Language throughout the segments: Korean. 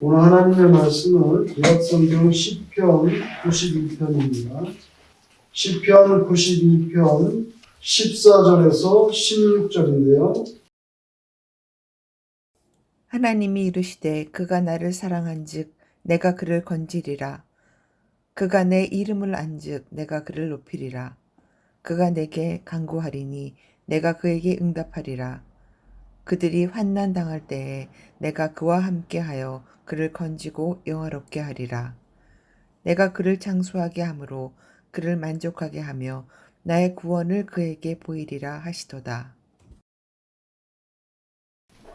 오늘 하나님의 말씀은 구약성경 시편 91편입니다. 시편 91편 14절에서 16절인데요. 하나님이 이르시되 그가 나를 사랑한즉 내가 그를 건지리라. 그가 내 이름을 안즉 내가 그를 높이리라. 그가 내게 간구하리니 내가 그에게 응답하리라. 그들이 환난 당할 때에 내가 그와 함께하여 그를 건지고 영화롭게 하리라. 내가 그를 장수하게 함으로 그를 만족하게 하며 나의 구원을 그에게 보이리라 하시도다.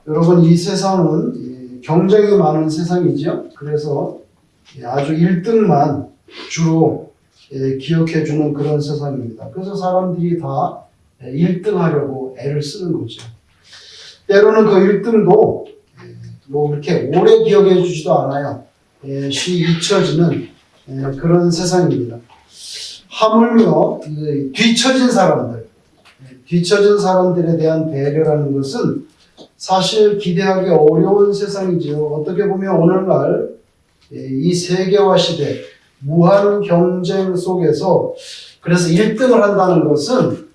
여러분, 이 세상은 경쟁이 많은 세상이죠. 그래서 아주 1등만 주로 기억해주는 그런 세상입니다. 그래서 사람들이 다 1등 하려고 애를 쓰는 거죠. 때로는 그 1등도 뭐 그렇게 오래 기억해 주지도 않아요. 쉬 잊혀지는 그런 세상입니다. 하물며 뒤처진 사람들에 대한 배려라는 것은 사실 기대하기 어려운 세상이지요. 어떻게 보면 오늘날 이 세계화 시대, 무한 경쟁 속에서 그래서 1등을 한다는 것은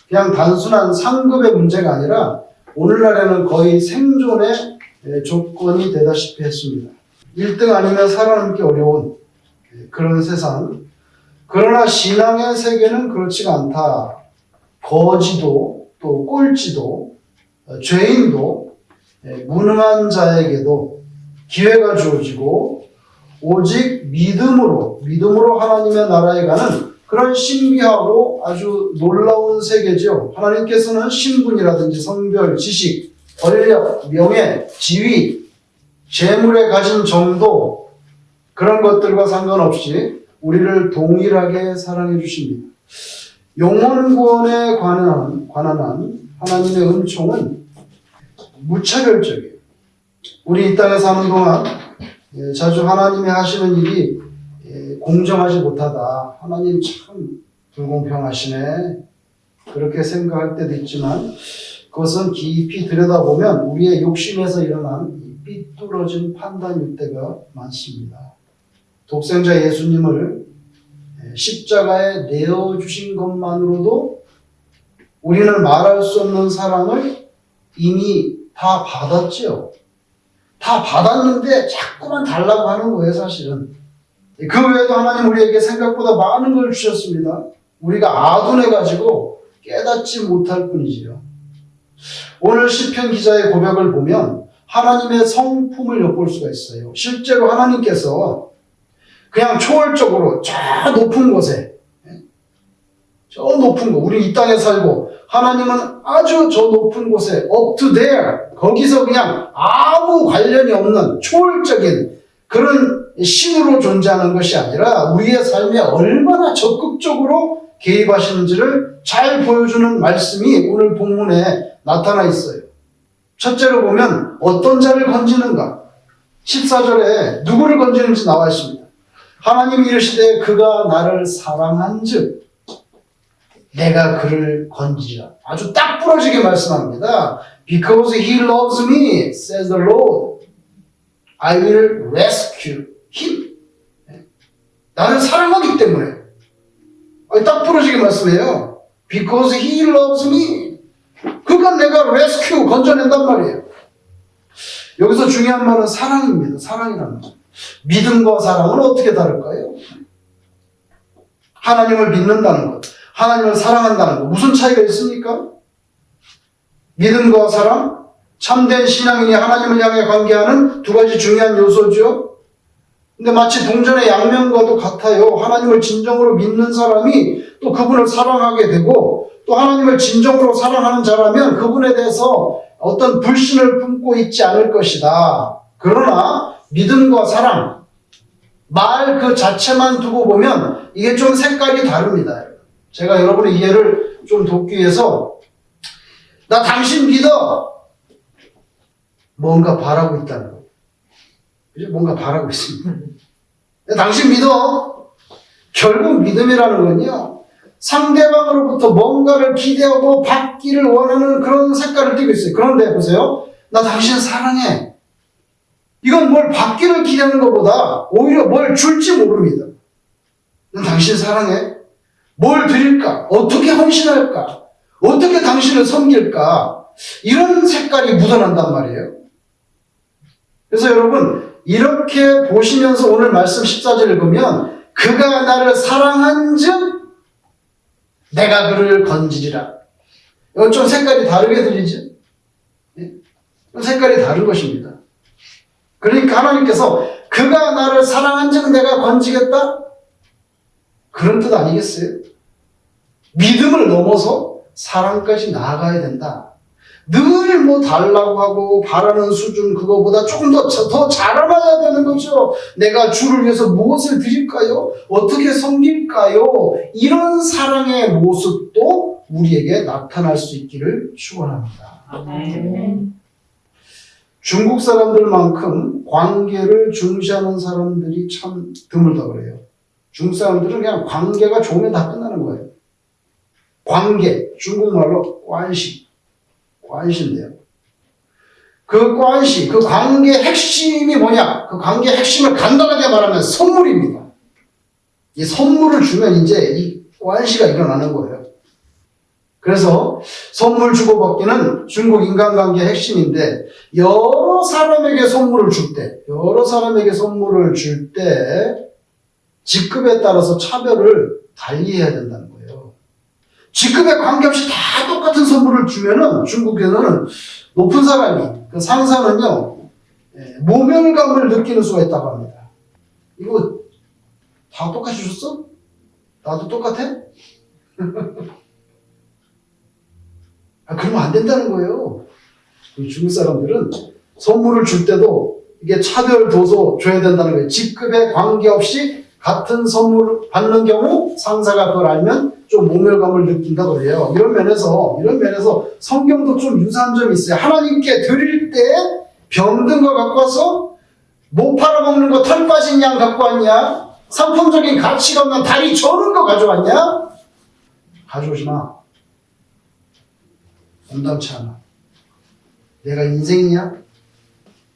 그냥 단순한 상급의 문제가 아니라 오늘날에는 거의 생존의 조건이 되다시피 했습니다. 1등 아니면 살아남기 어려운 그런 세상. 그러나 신앙의 세계는 그렇지가 않다. 거지도 또 꼴찌도 죄인도 무능한 자에게도 기회가 주어지고 오직 믿음으로 하나님의 나라에 가는 그런 신비하고 아주 놀라운 세계죠. 하나님께서는 신분이라든지 성별, 지식, 권력, 명예, 지위, 재물에 가진 정도 그런 것들과 상관없이 우리를 동일하게 사랑해 주십니다. 영혼 구원에 관한 하나님의 은총은 무차별적이에요. 우리 이 땅에 사는 동안 자주 하나님이 하시는 일이 공정하지 못하다. 하나님 참 불공평하시네. 그렇게 생각할 때도 있지만 그것은 깊이 들여다보면 우리의 욕심에서 일어난 삐뚤어진 판단 율대가 많습니다. 독생자 예수님을 십자가에 내어주신 것만으로도 우리는 말할 수 없는 사랑을 이미 다 받았죠. 다 받았는데 자꾸만 달라고 하는 거예요, 사실은. 그 외에도 하나님 우리에게 생각보다 많은 걸 주셨습니다. 우리가 아둔해가지고 깨닫지 못할 뿐이지요. 오늘 시편 기자의 고백을 보면 하나님의 성품을 엿볼 수가 있어요. 실제로 하나님께서 그냥 초월적으로 저 높은 곳에, 저 높은 곳, 우리 이 땅에 살고 하나님은 아주 저 높은 곳에 up to there, 거기서 그냥 아무 관련이 없는 초월적인 그런 신으로 존재하는 것이 아니라 우리의 삶에 얼마나 적극적으로 개입하시는지를 잘 보여주는 말씀이 오늘 본문에 나타나 있어요. 첫째로 보면 어떤 자를 건지는가? 14절에 누구를 건지는지 나와 있습니다. 하나님이 이르시되 그가 나를 사랑한즉 내가 그를 건지리라. 아주 딱 부러지게 말씀합니다. Because he loves me, says the Lord, I will rescue him. 나를 사랑하기 때문에. 딱 부러지게 말씀해요. Because he loves me. 그러니까 내가 rescue, 건져낸단 말이에요. 여기서 중요한 말은 사랑입니다. 사랑이라는 거. 믿음과 사랑은 어떻게 다를까요? 하나님을 믿는다는 것, 하나님을 사랑한다는 것, 무슨 차이가 있습니까? 믿음과 사랑, 참된 신앙인이 하나님을 향해 관계하는 두 가지 중요한 요소죠. 근데 마치 동전의 양면과도 같아요. 하나님을 진정으로 믿는 사람이 또 그분을 사랑하게 되고 또 하나님을 진정으로 사랑하는 자라면 그분에 대해서 어떤 불신을 품고 있지 않을 것이다. 그러나 믿음과 사랑, 말 그 자체만 두고 보면 이게 좀 색깔이 다릅니다. 제가 여러분의 이해를 좀 돕기 위해서 나 당신 믿어. 뭔가 바라고 있다는 거예요. 그죠? 뭔가 바라고 있습니다. 당신 믿어. 결국 믿음이라는 건요, 상대방으로부터 뭔가를 기대하고 받기를 원하는 그런 색깔을 띠고 있어요. 그런데 보세요. 나 당신 사랑해. 이건 뭘 받기를 기대하는 것보다 오히려 뭘 줄지 모릅니다. 난 당신 사랑해? 뭘 드릴까? 어떻게 헌신할까? 어떻게 당신을 섬길까? 이런 색깔이 묻어난단 말이에요. 그래서 여러분, 이렇게 보시면서 오늘 말씀 14절 읽으면 그가 나를 사랑한 즉 내가 그를 건지리라. 이건 좀 색깔이 다르게 들리죠? 색깔이 다른 것입니다. 그러니까 하나님께서 그가 나를 사랑한 즉 내가 건지겠다? 그런 뜻 아니겠어요? 믿음을 넘어서 사랑까지 나아가야 된다. 늘 뭐 달라고 하고 바라는 수준 그거보다 조금 더 잘 알아야 되는 거죠. 내가 주를 위해서 무엇을 드릴까요? 어떻게 섬길까요? 이런 사랑의 모습도 우리에게 나타날 수 있기를 축원합니다. 중국 사람들만큼 관계를 중시하는 사람들이 참 드물다 그래요. 중국 사람들은 그냥 관계가 좋으면 다 끝나는 거예요. 관계, 중국말로 관시인데요. 그 관시, 그 관계의 핵심이 뭐냐? 그 관계의 핵심을 간단하게 말하면 선물입니다. 이 선물을 주면 이제 이 관시가 일어나는 거예요. 그래서 선물 주고받기는 중국 인간관계의 핵심인데 여러 사람에게 선물을 줄 때 직급에 따라서 차별을 달리해야 된다는 거예요. 직급에 관계없이 다 똑같은 선물을 주면은 중국에서는 높은 사람이, 그 상사는요, 모멸감을 느끼는 수가 있다고 합니다. 이거 다 똑같이 줬어? 나도 똑같아? 그러면 안 된다는 거예요. 중국 사람들은 선물을 줄 때도 이게 차별둬서 줘야 된다는 거예요. 직급에 관계없이 같은 선물을 받는 경우 상사가 그걸 알면 좀 모멸감을 느낀다 그래요. 이런 면에서 성경도 좀 유사한 점이 있어요. 하나님께 드릴 때 병든 거 갖고 와서 못 팔아먹는 거 털 빠진 양 갖고 왔냐? 상품적인 가치가 없는 다리 저는 거 가져왔냐? 가져오지 마. 온당치 않아. 내가 인생이냐?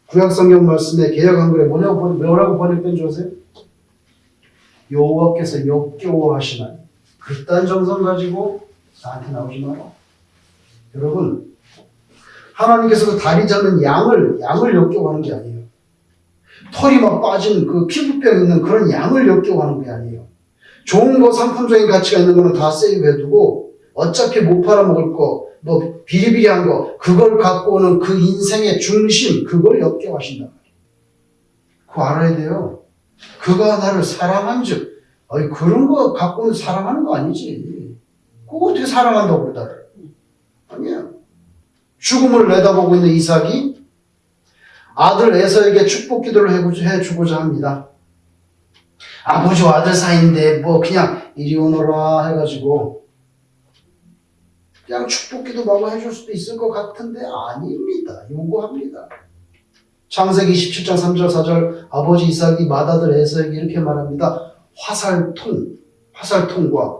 구약성경 말씀에 개역 한글에 뭐라고 번역된 줄 아세요? 여호와께서 역겨워하시나니 그딴 정성 가지고 나한테 나오지 마라. 여러분, 하나님께서 그 다리 잡는 양을 역겨워하는 게 아니에요. 털이 막 빠진 그 피부병 있는 그런 양을 역겨워하는 게 아니에요. 좋은 거 상품적인 가치가 있는 거는 다 세이브해두고 어차피 못 팔아먹을 거, 뭐 비리비리한 거, 그걸 갖고 오는 그 인생의 중심, 그걸 역겨워하신단 말이에요. 그거 알아야 돼요. 그가 나를 사랑한 즉, 그런 거 갖고는 사랑하는 거 아니지. 그거 어떻게 사랑한다고 그래, 나를. 아니야. 죽음을 내다보고 있는 이삭이 아들 에서에게 축복 기도를 해주고자 합니다. 아버지와 아들 사이인데 뭐 그냥 이리 오너라 해가지고 그냥 축복 기도만 해줄 수도 있을 것 같은데 아닙니다. 요구합니다. 창세기 27장 3절 4절 아버지 이삭이 맏아들 에서에게 이렇게 말합니다. 화살통과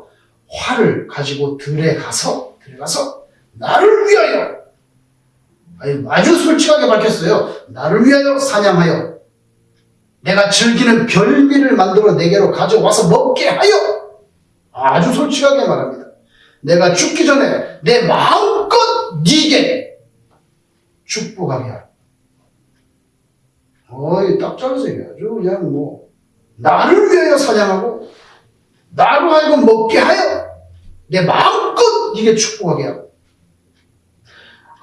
활을 가지고 들어가서 나를 위하여, 아주 솔직하게 밝혔어요. 나를 위하여 사냥하여 내가 즐기는 별미를 만들어 내게로 가져와서 먹게 하여, 아주 솔직하게 말합니다. 내가 죽기 전에 내 마음껏 네게 축복하게 하라. 딱 잘라서 얘기하죠. 그냥 뭐 나를 위하여 사냥하고 나로 하여금 먹게 하여 내 마음껏 네게 축복하게 하고.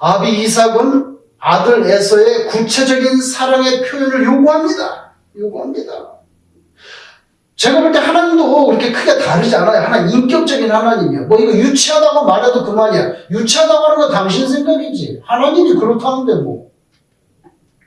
아비 이삭은 아들 에서의 구체적인 사랑의 표현을 요구합니다. 제가 볼 때 하나님도 그렇게 크게 다르지 않아요. 하나님 인격적인 하나님이야. 뭐 이거 유치하다고 말해도 그만이야. 유치하다고 하는 건 당신 생각이지. 하나님이 그렇다는데 뭐.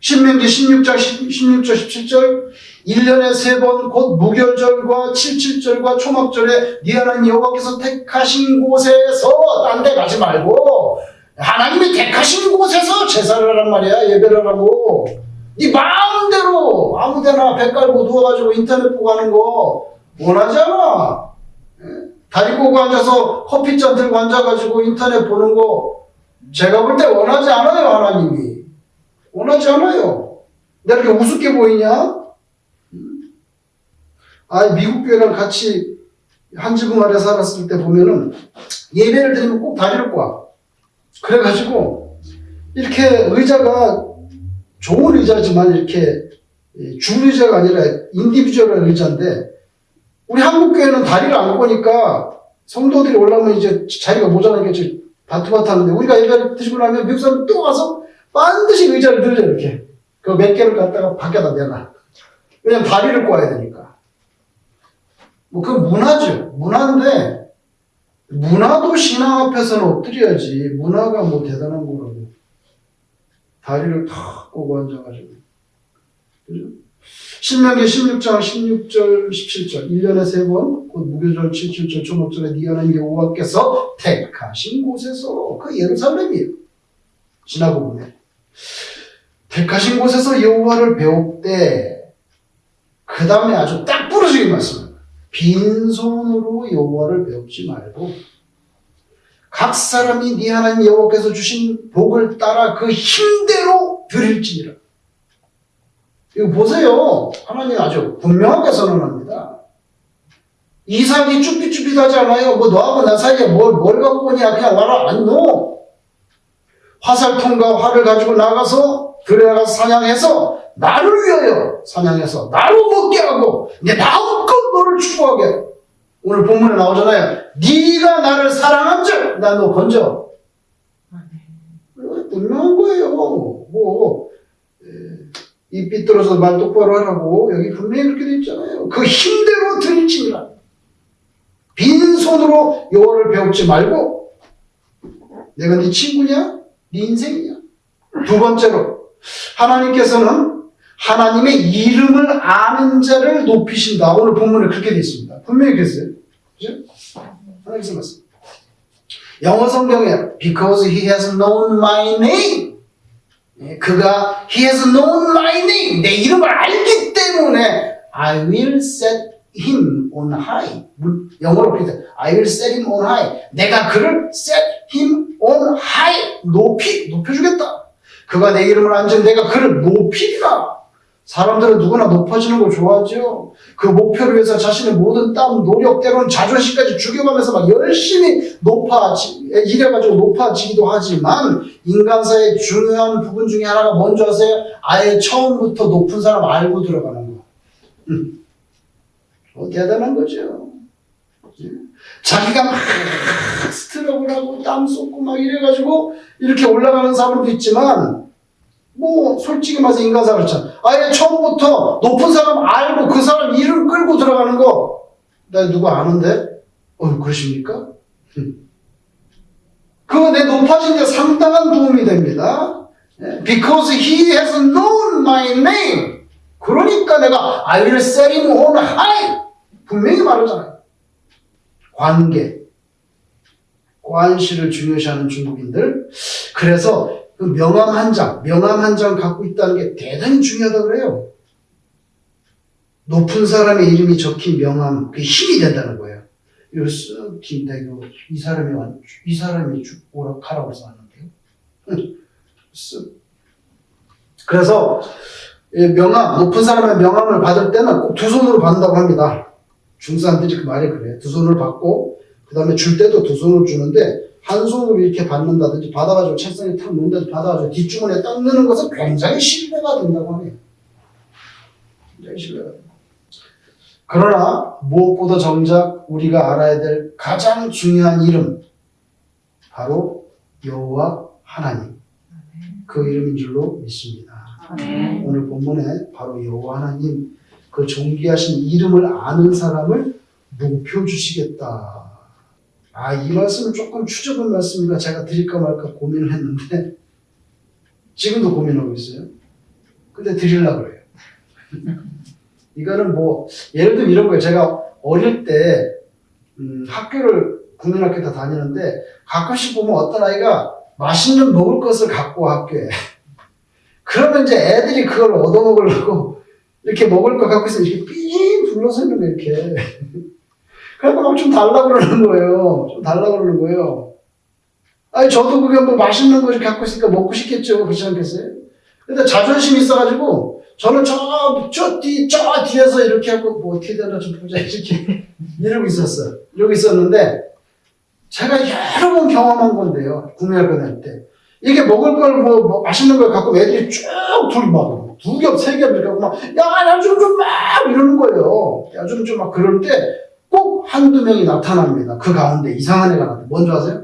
신명기 16장 16절 17절 1년에 3번 곧 무결절과 77절과 초막절에 네 하나님 여호와께서 택하신 곳에서 딴 데 가지 말고 하나님이 택하신 곳에서 제사를 하란 말이야. 예배를 하라고. 네 마음대로 아무데나 배 깔고 누워가지고 인터넷 보고 하는 거 원하지 않아. 다리 꼬고 앉아서 커피잔 들고 앉아가지고 인터넷 보는 거 제가 볼 때 원하지 않아요. 하나님이 원하지 않아요. 내가 이렇게 우습게 보이냐? 미국 교회랑 같이 한 지붕 아래 살았을 때 보면은 예배를 드리면 꼭 다리를 꽈. 그래가지고 이렇게 의자가 좋은 의자지만 이렇게 줄 의자가 아니라 인디비주얼한 의자인데 우리 한국 교회는 다리를 안 꼬니까 성도들이 올라오면 이제 자리가 모자라니까 바투바투 하는데 우리가 예배를 드시고 나면 미국 사람 또 와서 반드시 의자를 들려 이렇게 그 몇 개를 갖다가 밖에다 내놔. 왜냐면 다리를 꽈야 되니까. 그건 문화죠. 문화인데 문화도 신앙 앞에서는 엎드려야지. 문화가 뭐 대단한 거라고. 다리를 탁 꼬고 앉아가지고. 그죠? 신명기 16장 16절 17절 1년에 3번 곧 무교절 77절 초목절에 네 하나님 여호와께서 택하신 곳에서 그 예루살렘이에요. 지나고 보면 택하신 곳에서 여호와를 배웁되 그 다음에 아주 딱 부러지게 말씀합니다. 빈손으로 여호와를 배웁지 말고 각 사람이 네 하나님 여호와께서 주신 복을 따라 그 힘대로 드릴지니라. 이거 보세요. 하나님 아주 분명하게 선언합니다. 이삭이 쭈삣쭈삣하지 않아요. 너하고 나 사이에 뭘 갖고 오냐. 그냥 와라. 안 넣어. 화살통과 활을 가지고 나가서 들에 나가서 사냥해서 나를 위하여 사냥해서 나로 먹게 하고 내 마음껏 너를 추구하게. 오늘 본문에 나오잖아요. 네가 나를 사랑한즉 나 너 건져. 분명한 거예요. 입 삐뚤어서 말 똑바로 하라고 여기 분명히 그렇게 돼 있잖아요. 그 힘대로 드릴지니라. 빈손으로 여호와를 배웁지 말고 내가 네 친구냐? 네 인생이냐? 두 번째로 하나님께서는 하나님의 이름을 아는 자를 높이신다. 오늘 본문에 그렇게 되어 있습니다. 분명히 그랬어요. 그죠? 하나님께서 말씀. 영어 성경에 because he has known my name. 그가 he has known my name. 내 이름을 알기 때문에 I will set him on high. 영어로 그렇게 돼. I will set him on high. 내가 그를 set him on high. 높여주겠다. 그가 내 이름을 안전 내가 그를 높이리라. 사람들은 누구나 높아지는 걸 좋아하죠. 그 목표를 위해서 자신의 모든 땀, 노력, 때로는 자존심까지 죽여가면서 막 열심히 일해가지고 높아지기도 하지만 인간사의 중요한 부분 중에 하나가 뭔지 아세요? 아예 처음부터 높은 사람 알고 들어가는 거. 대단한 거죠. 자기가 막 스트럭을 하고 땀 쏟고 막 이래가지고 이렇게 올라가는 사람도 있지만 솔직히 말해서 인간사 그렇잖아. 아예 처음부터 높은 사람 알고 그 사람 이름 끌고 들어가는 거. 나 누구 아는데? 그러십니까? 그거 내 높아진 데 상당한 도움이 됩니다. Because he has known my name. 그러니까 내가 I will set him on high. 분명히 말하잖아요. 관계. 관시를 중요시하는 중국인들. 그래서 그 명함 한 장 갖고 있다는 게 대단히 중요하다고 그래요. 높은 사람의 이름이 적힌 명함, 그게 힘이 된다는 거예요. 이거 쓱 김대교, 이 사람이 오락하라고 써놨는데요. 쓱. 그래서 높은 사람의 명함을 받을 때는 꼭 두 손으로 받는다고 합니다. 중사람들이 그 말이 그래요. 두 손을 받고, 그 다음에 줄 때도 두 손을 주는데, 한 손으로 이렇게 받는다든지 받아가지고 책상에 탁 놓는다든지 받아가지고 뒷주머니에 딱 넣는 것은 굉장히 신뢰가 된다고 하네요. 굉장히 신뢰가 됩니다. 그러나 무엇보다 정작 우리가 알아야 될 가장 중요한 이름 바로 여호와 하나님. 그 이름인 줄로 믿습니다. 오늘 본문에 바로 여호와 하나님 그 존귀하신 이름을 아는 사람을 높여주시겠다. 이 말씀은 조금 추접한 말씀이라 제가 드릴까 말까 고민을 했는데 지금도 고민하고 있어요. 근데 드리려고 그래요. 이거는 예를 들면 이런 거예요. 제가 어릴 때 학교를 국민학교 다 다니는데 가끔씩 보면 어떤 아이가 맛있는 먹을 것을 갖고 와 학교에. 그러면 이제 애들이 그걸 얻어먹으려고 이렇게 먹을 거 갖고 있으면 이렇게 삥 불러서 있는 거 이렇게. 그래서 막 좀 달라고 그러는 거예요. 저도 그게 맛있는 거 이렇게 갖고 있으니까 먹고 싶겠죠. 그렇지 않겠어요? 근데 자존심이 있어가지고 저는 저 뒤에서 이렇게 하고, 뭐 어떻게 되나 좀 보자, 이렇게 이러고 있었어요. 이러고 있었는데, 제가 여러 번 경험한 건데요. 구매할 거 낼 때. 이게 먹을 걸 뭐 맛있는 걸 갖고 애들이 쭉 둘이 막, 2겹, 3겹 이렇게 하고 막, 야 좀 막 이러는 거예요. 야 좀 막 그럴 때 꼭 한두 명이 나타납니다. 그 가운데 이상한 애가 나타나. 뭔지 아세요?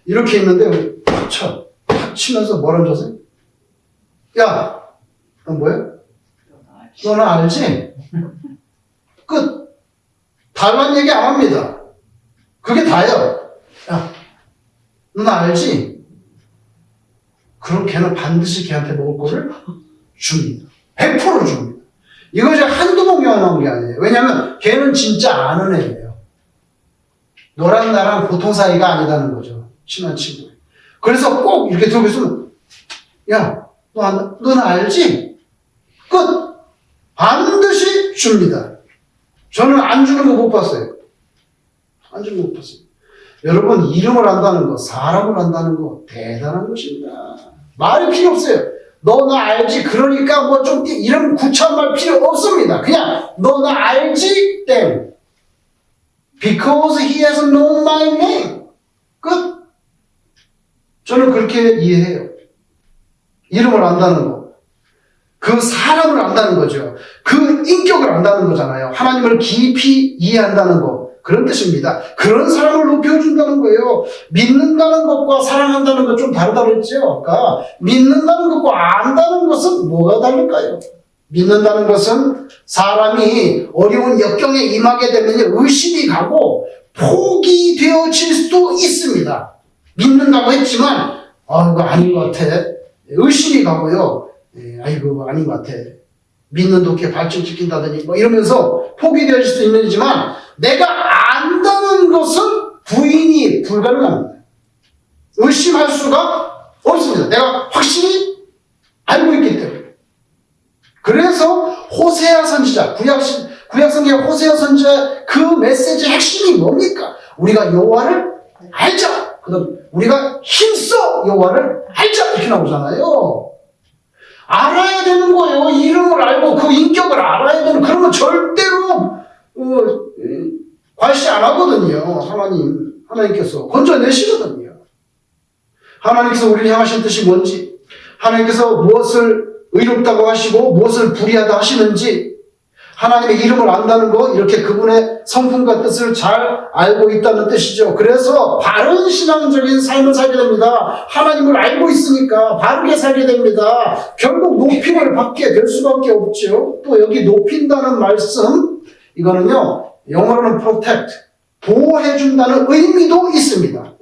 이렇게 있는데, 탁 치면서 뭐라는 줄 아세요? 야, 너 뭐야? 너는 알지? 끝. 다른 얘기 안 합니다. 그게 다예요. 야, 너는 알지? 그럼 걔는 반드시 걔한테 먹을 거를 줍니다. 100% 줍니다. 이거 제가 한두 번 경험한 게 아니에요. 왜냐면 걔는 진짜 아는 애예요. 너랑 나랑 보통 사이가 아니다는 거죠. 친한 친구. 그래서 꼭 이렇게 들고 있으면, 야, 너는 알지? 끝. 반드시 줍니다. 저는 안 주는 거 못 봤어요. 안 주는 거 못 봤어요. 여러분, 이름을 안다는 거, 사람을 안다는 거, 대단한 것입니다. 말이 필요 없어요. 너 나 알지? 그러니까 뭐 좀 이런 구차한 말 필요 없습니다. 그냥 너 나 알지? 땡. Because he has known my name. 끝. 저는 그렇게 이해해요. 이름을 안다는 거. 그 사람을 안다는 거죠. 그 인격을 안다는 거잖아요. 하나님을 깊이 이해한다는 거. 그런 뜻입니다. 그런 사람을 높여준다는 거예요. 믿는다는 것과 사랑한다는 것 좀 다르다고 했죠. 아까 믿는다는 것과 안다는 것은 뭐가 다를까요? 믿는다는 것은 사람이 어려운 역경에 임하게 되면 의심이 가고 포기 되어질 수도 있습니다. 믿는다고 했지만 이거 아닌 것 같아. 의심이 가고요. 아이고 아닌 것 같아. 믿는 도끼에 발전시킨다더니 뭐 이러면서 포기되어질 수 있지만 내가 안다는 것은 부인이 불가능합니다. 의심할 수가 없습니다. 내가 확실히 알고 있기 때문에. 그래서 호세아 선지자, 구약성경 호세아 선지자 그 메시지의 핵심이 뭡니까? 우리가 여호와를 알자. 그다음 우리가 힘써 여호와를 알자 이렇게 나오잖아요. 알아야 되는 거예요. 이름을 알고 그 인격을 알아야 되는. 그러면 절대로 과시 안 하거든요. 하나님께서 건져내시거든요. 하나님께서 우리를 향하신 뜻이 뭔지, 하나님께서 무엇을 의롭다고 하시고 무엇을 불의하다 하시는지, 하나님의 이름을 안다는 거, 이렇게 그분의 성품과 뜻을 잘 알고 있다는 뜻이죠. 그래서 바른 신앙적인 삶을 살게 됩니다. 하나님을 알고 있으니까 바르게 살게 됩니다. 결국 높임을 받게 될 수밖에 없죠. 또 여기 높인다는 말씀, 이거는요, 영어로는 protect, 보호해준다는 의미도 있습니다.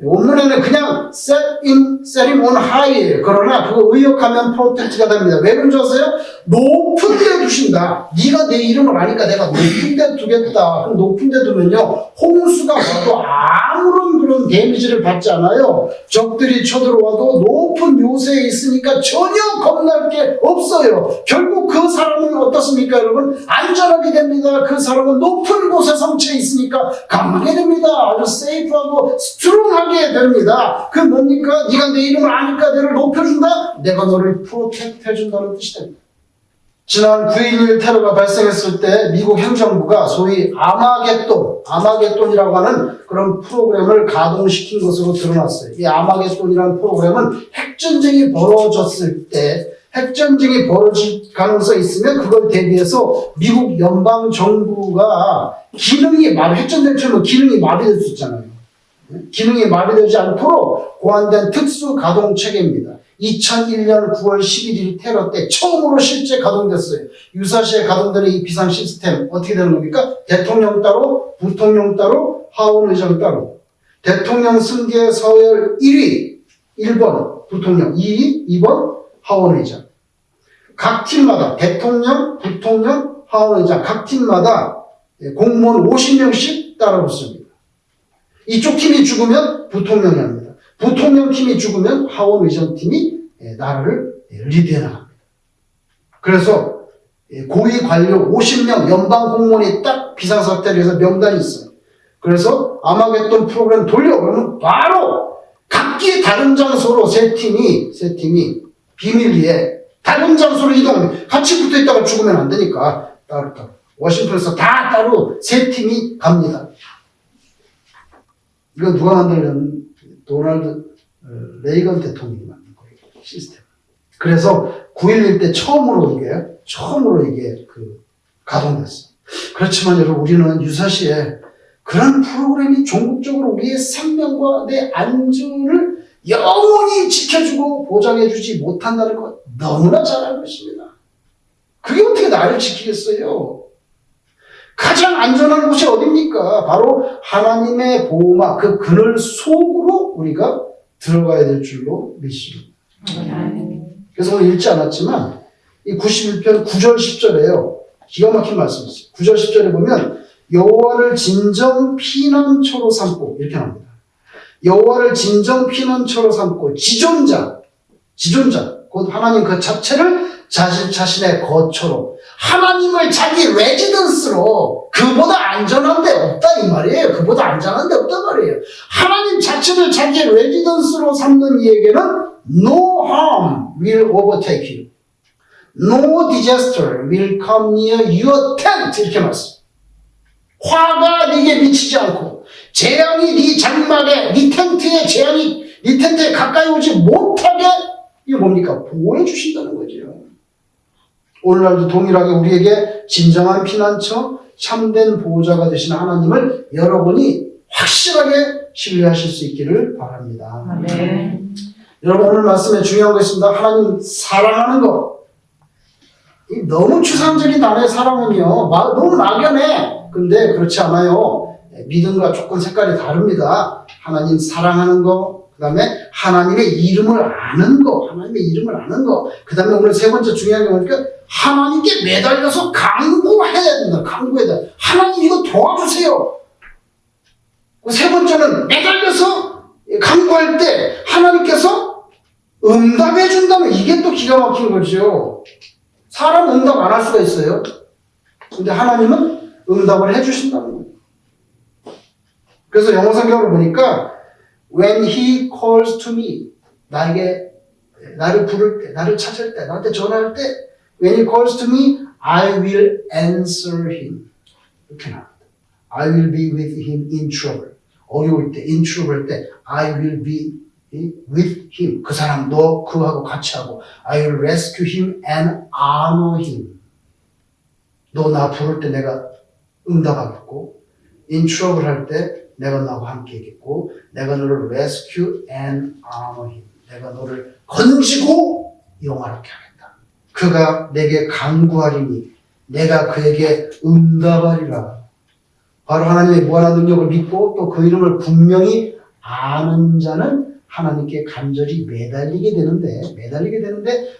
원문에는 그냥 set him on high예요. 그러나 그거 의역하면 protect가 됩니다. 왜 그런지 아세요? 높은 데 두신다. 네가 내 이름을 아니까 내가 높은 데 두겠다. 그럼 높은 데 두면요, 홍수가 와도 아무런 그런 데미지를 받지 않아요. 적들이 쳐들어와도 높은 요새에 있으니까 전혀 겁날 게 없어요. 결국 그 사람은 어떻습니까, 여러분? 안전하게 됩니다. 그 사람은 높은 곳에 성취해 있으니까 강하게 됩니다. 아주 세이프하고 스트롱하게 됩니다. 그 뭡니까? 네가 내 이름을 아니까 너를 높여준다? 내가 너를 프로텍트 해준다는 뜻이 됩니다. 지난 9.11 테러가 발생했을 때 미국 행정부가 소위 아마겟돈이라고 하는 그런 프로그램을 가동시킨 것으로 드러났어요. 이 아마겟돈이라는 프로그램은 핵전쟁이 벌어졌을 때, 핵전쟁이 벌어질 가능성이 있으면 그걸 대비해서 미국 연방정부가 핵전쟁처럼 기능이 마비될 수 있잖아요. 기능이 마비되지 않도록 고안된 특수 가동 체계입니다. 2001년 9월 11일 테러 때 처음으로 실제 가동됐어요. 유사시에 가동되는 이 비상 시스템 어떻게 되는 겁니까? 대통령 따로, 부통령 따로, 하원의장 따로. 대통령 승계 서열 1위, 1번 부통령, 2번 하원의장. 각 팀마다 대통령, 부통령, 하원의장 각 팀마다 공무원 50명씩 따라 붙습니다. 이쪽 팀이 죽으면 부통령이 합니다. 부통령 팀이 죽으면 하원의장 팀이 나라를 리드해 나갑니다. 그래서 고위 관료 50명 연방 공무원이 딱 비상사태를 해서 명단이 있어요. 그래서 아마겟돈 프로그램 돌려 그러면 바로 각기 다른 장소로 세 팀이 비밀리에 다른 장소로 이동, 같이 붙어 있다가 죽으면 안 되니까 따로 워싱턴에서 다 따로 세 팀이 갑니다. 이거 누가 만들면 도널드 레이건 대통령이 만든 거예요. 시스템. 그래서 9.11 때 처음으로 이게 가동됐어요. 그렇지만 여러분, 우리는 유사시에 그런 프로그램이 종국적으로 우리의 생명과 내 안전을 영원히 지켜주고 보장해주지 못한다는 것 너무나 잘 알고 있습니다. 그게 어떻게 나를 지키겠어요? 가장 안전한 곳이 어딥니까? 바로 하나님의 보호막, 그 그늘 속으로 우리가 들어가야 될 줄로 믿습니다. 그래서 오늘 읽지 않았지만 이 91편 9절 10절에요. 기가 막힌 말씀이 있어요. 9절 10절에 보면 여호와를 진정 피난처로 삼고 이렇게 나옵니다. 여호와를 진정 피난처로 삼고 지존자 곧 하나님 그 자체를 자신의 거처로, 하나님을 자기 레지던스로, 그보다 안전한 데 없다 이 말이에요. 그보다 안전한 데 없단 말이에요. 하나님 자체를 자기 레지던스로 삼는 이에게는 no harm will overtake you. No disaster will come near your tent. 이렇게 말씀. 화가 네게 미치지 않고 재앙이 네 장막에, 네 텐트에, 재앙이 네 텐트에 가까이 오지 못하게, 이게 뭡니까? 보호해 주신다는 거죠. 오늘날도 동일하게 우리에게 진정한 피난처, 참된 보호자가 되신 하나님을 여러분이 확실하게 신뢰하실 수 있기를 바랍니다. 네. 여러분, 오늘 말씀에 중요한 거 있습니다. 하나님 사랑하는 거. 너무 추상적인 단어의 사랑은요, 너무 막연해. 근데 그렇지 않아요. 믿음과 조금 색깔이 다릅니다. 하나님 사랑하는 거, 그 다음에 하나님의 이름을 아는 거, 그 다음에 오늘 세 번째 중요한 게 뭐니까 하나님께 매달려서 간구해야 된다. 간구해야 된다. 하나님 이거 도와주세요. 세 번째는 매달려서 간구할 때 하나님께서 응답해 준다면, 이게 또 기가 막힌 거죠. 사람 응답 안 할 수가 있어요. 근데 하나님은 응답을 해주신다는 거예요. 그래서 영어 성경을 보니까 when he calls to me, 나를 부를 때, 나를 찾을 때, 나한테 전화할 때, when he calls to me, I will answer him. 이렇게 나옵니다. I will be with him in trouble. 어려울 때, in trouble 할 때, I will be with him. 그 사람, 너 그하고 같이 하고, I will rescue him and honor him. 너 나 부를 때 내가 응답하겠고, in trouble 할 때 내가 너하고 함께 있겠고, 내가 너를 rescue and honor him. 내가 너를 건지고 영화롭게 하겠다. 그가 내게 간구하리니 내가 그에게 응답하리라. 바로 하나님의 무한한 능력을 믿고 또 그 이름을 분명히 아는 자는 하나님께 간절히 매달리게 되는데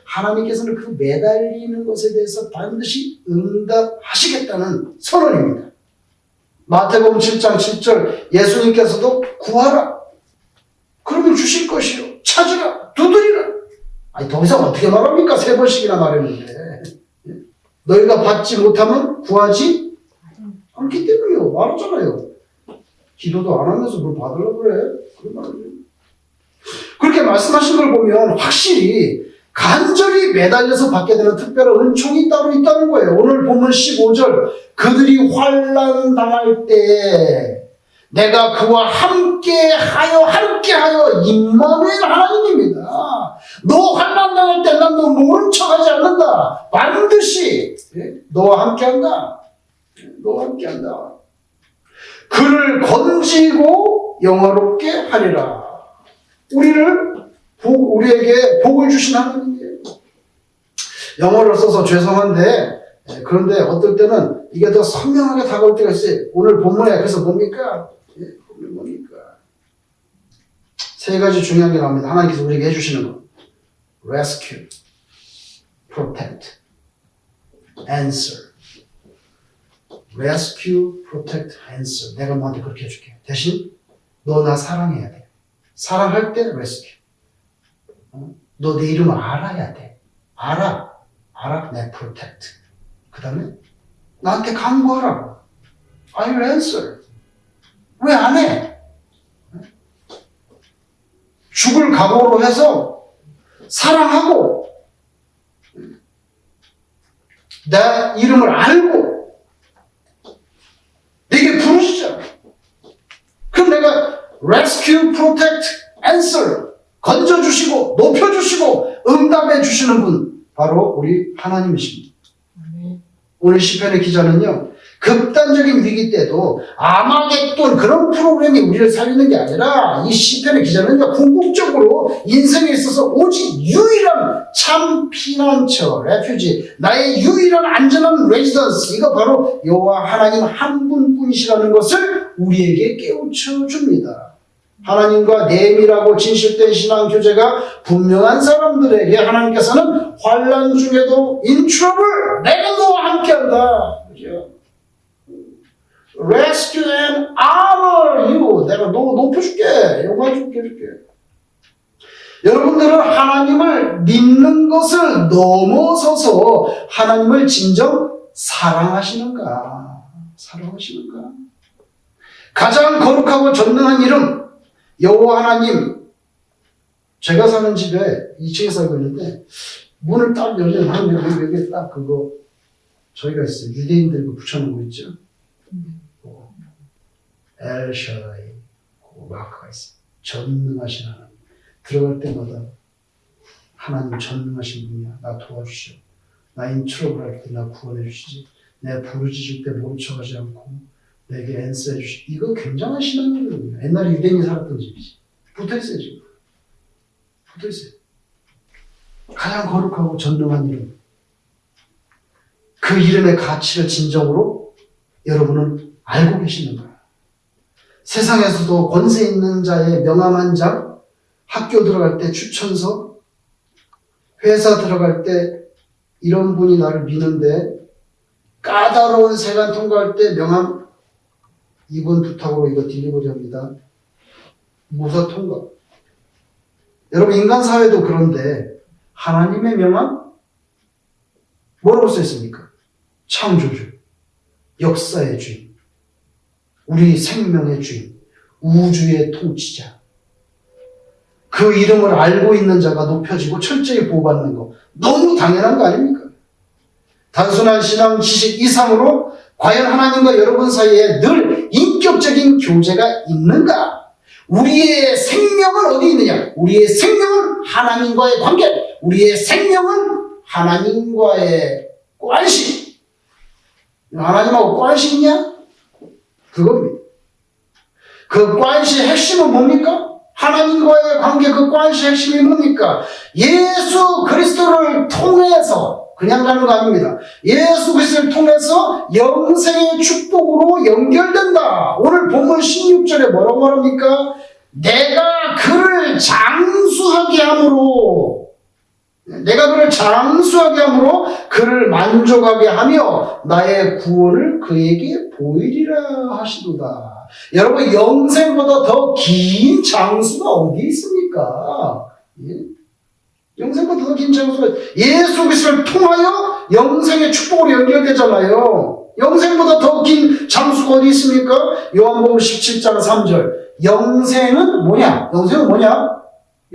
하나님께서는 그 매달리는 것에 대해서 반드시 응답하시겠다는 선언입니다. 마태복음 7장 7절, 예수님께서도 구하라. 그러면 주실 것이요. 찾으라. 두드리라. 아니, 더 이상 어떻게 말합니까? 3번씩이나 말했는데. 너희가 받지 못하면 구하지 않기 때문이요. 말하잖아요. 기도도 안 하면서 뭘 받으려고 그래? 그런 말이에요. 그렇게 말씀하신 걸 보면 확실히 간절히 매달려서 받게 되는 특별한 은총이 따로 있다는 거예요. 오늘 본문 15절, 그들이 환난 당할 때 내가 그와 함께하여 임마누엘 하나님입니다. 너 환난 당할 때 난 너 모른 척하지 않는다. 반드시 너와 함께한다. 그를 건지고 영화롭게 하리라. 우리에게 복을 주신 하나님이에요. 영어를 써서 죄송한데, 그런데 어떨 때는 이게 더 선명하게 다가올 때가 있어요. 오늘 본문에 그래서 뭡니까? 세 가지 중요한 게 나옵니다. 하나님께서 우리에게 해주시는 거. Rescue, Protect, Answer. Rescue, Protect, Answer. 내가 너한테 그렇게 해줄게. 대신 너 나 사랑해야 돼. 사랑할 때 Rescue. 너 내 이름을 알아야 돼. 알아, 내 Protect. 그 다음에 나한테 간구하라. I will answer. 왜 안 해? 죽을 각오로 해서 사랑하고 내 이름을 알고 내게 부르시잖아. 그럼 내가 rescue, protect, answer 건져주시고 높여주시고 응답해 주시는 분 바로 우리 하나님이십니다. 오늘 시편의 기자는요, 극단적인 위기 때도 아마겟돈 그런 프로그램이 우리를 살리는 게 아니라 이 시편의 기자는요, 궁극적으로 인생에 있어서 오직 유일한 참 피난처, 레퓨지, 나의 유일한 안전한 레지던스, 이거 바로 여호와 하나님 한 분뿐이시라는 것을 우리에게 깨우쳐 줍니다. 하나님과 내밀하고 진실된 신앙 교제가 분명한 사람들에게 하나님께서는 환난 중에도 in trouble 내가 너와 함께한다. 그죠? Rescue and honor you. 내가 너 높여줄게. 영광 줄게. 여러분들은 하나님을 믿는 것을 넘어서서 하나님을 진정 사랑하시는가? 가장 거룩하고 전능한 이름 여호와 하나님. 제가 사는 집에 2층에 살고 있는데 문을 딱 열면 하나님 여기 딱 그거 저희가 있어요. 유대인들 그 붙여놓은 거 있죠. 엘샤다이 그 마크가 있어요. 전능하신 하나님. 들어갈 때마다 하나님 전능하신 분이야. 나 도와주시오. 나 인트로블 할 때 나 구원해 주시지. 내 부르짖을 때 멈춰가지 않고 내게 앤서해 주시오. 이거 굉장한 신앙이거든요. 옛날에 유대인이 살았던 집이지. 붙어있어요 지금. 붙어있어요. 가장 거룩하고 전능한 이름. 그 이름의 가치를 진정으로 여러분은 알고 계시는 거예요. 세상에서도 권세 있는 자의 명함 한 장, 학교 들어갈 때 추천서, 회사 들어갈 때 이런 분이 나를 미는데 까다로운 세관 통과할 때 명함 이분 부탁으로 이거 딜리버리 합니다. 무사 통과. 여러분 인간 사회도 그런데 하나님의 명함 뭐라고 써 있습니까? 창조주, 역사의 주인, 우리 생명의 주인, 우주의 통치자. 그 이름을 알고 있는 자가 높여지고 철저히 보호받는 거 너무 당연한 거 아닙니까? 단순한 신앙 지식 이상으로 과연 하나님과 여러분 사이에 늘 인격적인 교제가 있는가? 우리의 생명은 어디 있느냐? 우리의 생명은 하나님과의 관계, 우리의 생명은 하나님과의 관심. 하나님하고 관심 있냐? 그겁니다. 그 관시의 핵심은 뭡니까? 하나님과의 관계 그 관시의 핵심이 뭡니까? 예수 그리스도를 통해서 그냥 가는 거 아닙니다. 예수 그리스도를 통해서 영생의 축복으로 연결된다. 오늘 본문 16절에 뭐라고 말합니까? 내가 그를 장수하게 함으로 그를 만족하게 하며 나의 구원을 그에게 보이리라 하시도다. 여러분 영생보다 더 긴 장수가 어디 있습니까? 예? 영생보다 더 긴 장수가 예수 그리스도를 통하여 영생의 축복으로 연결되잖아요. 영생보다 더 긴 장수가 어디 있습니까? 요한복음 17장 3절. 영생은 뭐냐?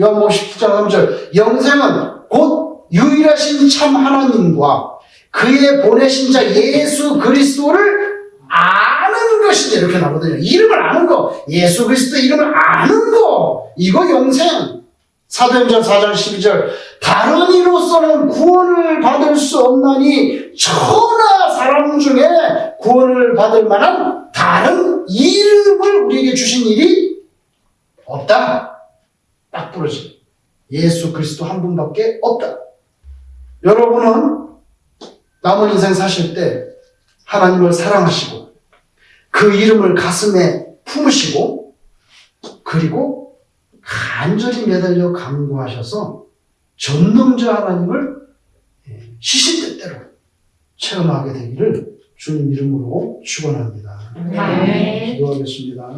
요한복음 17장 3절. 영생은 곧 유일하신 참 하나님과 그의 보내신 자 예수 그리스도를 아는 것이다. 이렇게 나오거든요. 이름을 아는 거. 예수 그리스도 이름을 아는 거. 이거 영생. 사도행전 4장 12절. 다른 이로서는 구원을 받을 수 없나니 천하 사람 중에 구원을 받을 만한 다른 이름을 우리에게 주신 일이 없다. 딱 부러지죠. 예수 그리스도 한 분밖에 없다. 여러분은 남은 인생 사실 때 하나님을 사랑하시고 그 이름을 가슴에 품으시고 그리고 간절히 매달려 간구하셔서 전능자 하나님을 시시때때로 체험하게 되기를 주님 이름으로 축원합니다. 네. 기도하겠습니다.